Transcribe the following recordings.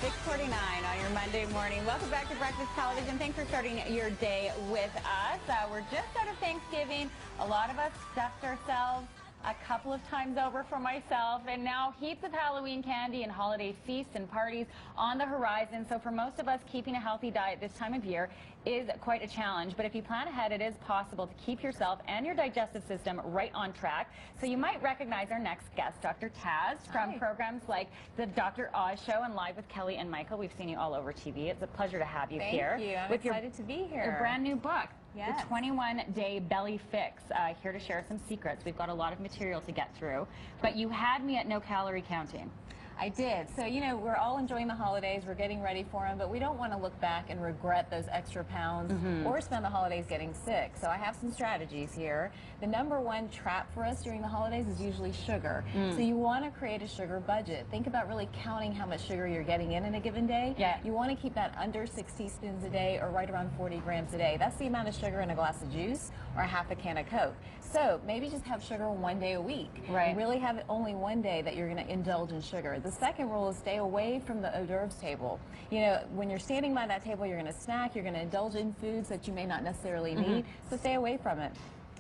6:49 on your Monday morning. Welcome back to Breakfast Television. Thanks for starting your day with us. We're just out of Thanksgiving. A lot of us stuffed ourselves a couple of times over for myself, and now heaps of Halloween candy and holiday feasts and parties on the horizon. So for most of us, keeping a healthy diet this time of year is quite a challenge. But if you plan ahead, it is possible to keep yourself and your digestive system right on track. So you might recognize our next guest, Dr. Taz, from programs like the Dr. Oz Show and Live with Kelly and Michael. We've seen you all over TV. It's a pleasure to have you here. Thank you. I'm excited to be here. Your brand new book. Yes. The 21-Day Belly Fix, here to share some secrets. We've got a lot of material to get through, but you had me at no calorie counting. I did. So, you know, we're all enjoying the holidays. We're getting ready for them, but we don't want to look back and regret those extra pounds or spend the holidays getting sick. So I have some strategies here. The #1 trap for us during the holidays is usually sugar. So you want to create a sugar budget. Think about really counting how much sugar you're getting in a given day. Yeah. You want to keep that under 6 teaspoons a day or right around 40 grams a day. That's the amount of sugar in a glass of juice or half a can of Coke. So maybe just have sugar 1 day a week. Right. And really have only 1 day that you're going to indulge in sugar. The second rule is stay away from the hors d'oeuvres table. You know, when you're standing by that table, you're going to snack, you're going to indulge in foods that you may not necessarily need, so stay away from it.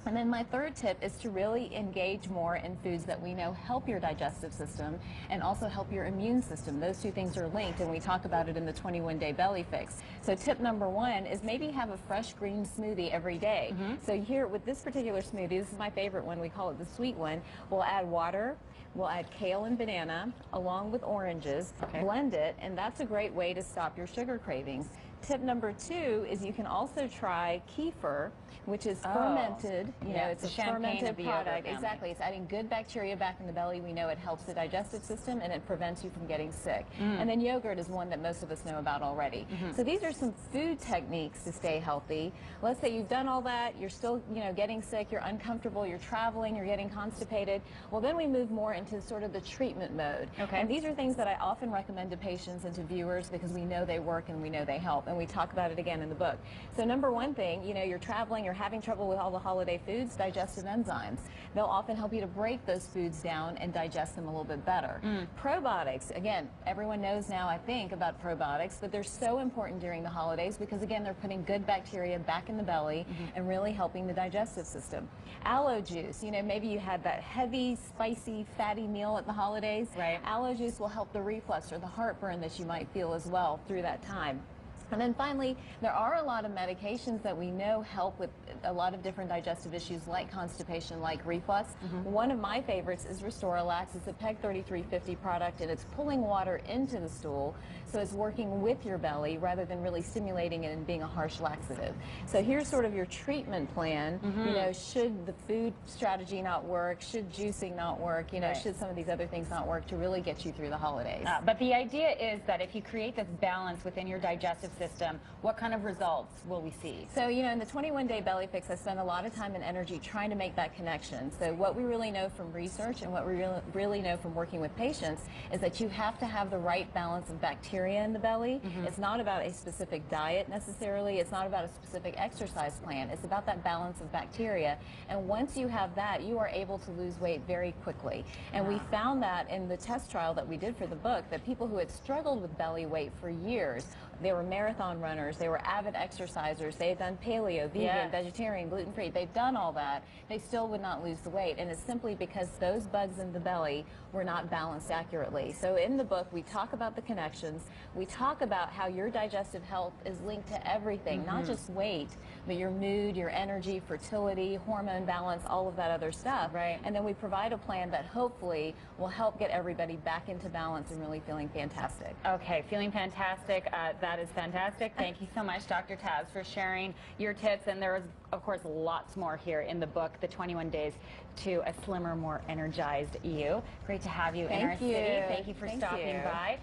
And then my third tip is to really engage more in foods that we know help your digestive system and also help your immune system. Those two things are linked, and we talk about it in the 21-Day Belly Fix. So tip #1 is maybe have a fresh green smoothie every day. So here with this particular smoothie, this is my favorite one, we call it the sweet one, we'll add water, we'll add kale and banana along with oranges, blend it, and that's a great way to stop your sugar cravings. Tip #2 is you can also try kefir, which is fermented. You know, it's a fermented product. Exactly. It's adding good bacteria back in the belly. We know it helps the digestive system and it prevents you from getting sick. And then yogurt is one that most of us know about already. So these are some food techniques to stay healthy. Let's say you've done all that, you're still, you know, getting sick, you're uncomfortable, you're traveling, you're getting constipated. Well, then we move more into sort of the treatment mode. And these are things that I often recommend to patients and to viewers because we know they work and we know they help. And we talk about it again in the book. So #1 thing, you know, you're traveling, you're having trouble with all the holiday foods, digestive enzymes. They'll often help you to break those foods down and digest them a little bit better. Probiotics, again, everyone knows now, I think, about probiotics, but they're so important during the holidays because, again, they're putting good bacteria back in the belly and really helping the digestive system. Aloe juice, you know, maybe you had that heavy, spicy, fatty meal at the holidays. Aloe juice will help the reflux or the heartburn that you might feel as well through that time. And then finally, there are a lot of medications that we know help with a lot of different digestive issues like constipation, like reflux. One of my favorites is Restoralax. It's a PEG 3350 product, and it's pulling water into the stool, so it's working with your belly rather than really stimulating it and being a harsh laxative. So here's sort of your treatment plan. You know, should the food strategy not work? Should juicing not work? You know, should some of these other things not work to really get you through the holidays? But the idea is that if you create this balance within your digestive system, what kind of results will we see? So, you know, in the 21-Day Belly Fix, I spend a lot of time and energy trying to make that connection. So what we really know from research and what we really know from working with patients is that you have to have the right balance of bacteria in the belly. It's not about a specific diet necessarily. It's not about a specific exercise plan. It's about that balance of bacteria. And once you have that, you are able to lose weight very quickly. And we found that in the test trial that we did for the book, that people who had struggled with belly weight for years, they were marathon runners, they were avid exercisers, they had done paleo, vegan, vegetarian, gluten-free, they've done all that, they still would not lose the weight. And it's simply because those bugs in the belly were not balanced accurately. So in the book, we talk about the connections. We talk about how your digestive health is linked to everything, not just weight, but your mood, your energy, fertility, hormone balance, all of that other stuff. And then we provide a plan that hopefully will help get everybody back into balance and really feeling fantastic. Okay, feeling fantastic. That is fantastic. Thank you so much, Dr. Taz, for sharing your tips. And there is, of course, lots more here in the book, The 21 Days to a Slimmer, More Energized You. Great to have you in our city. Thank you for stopping by.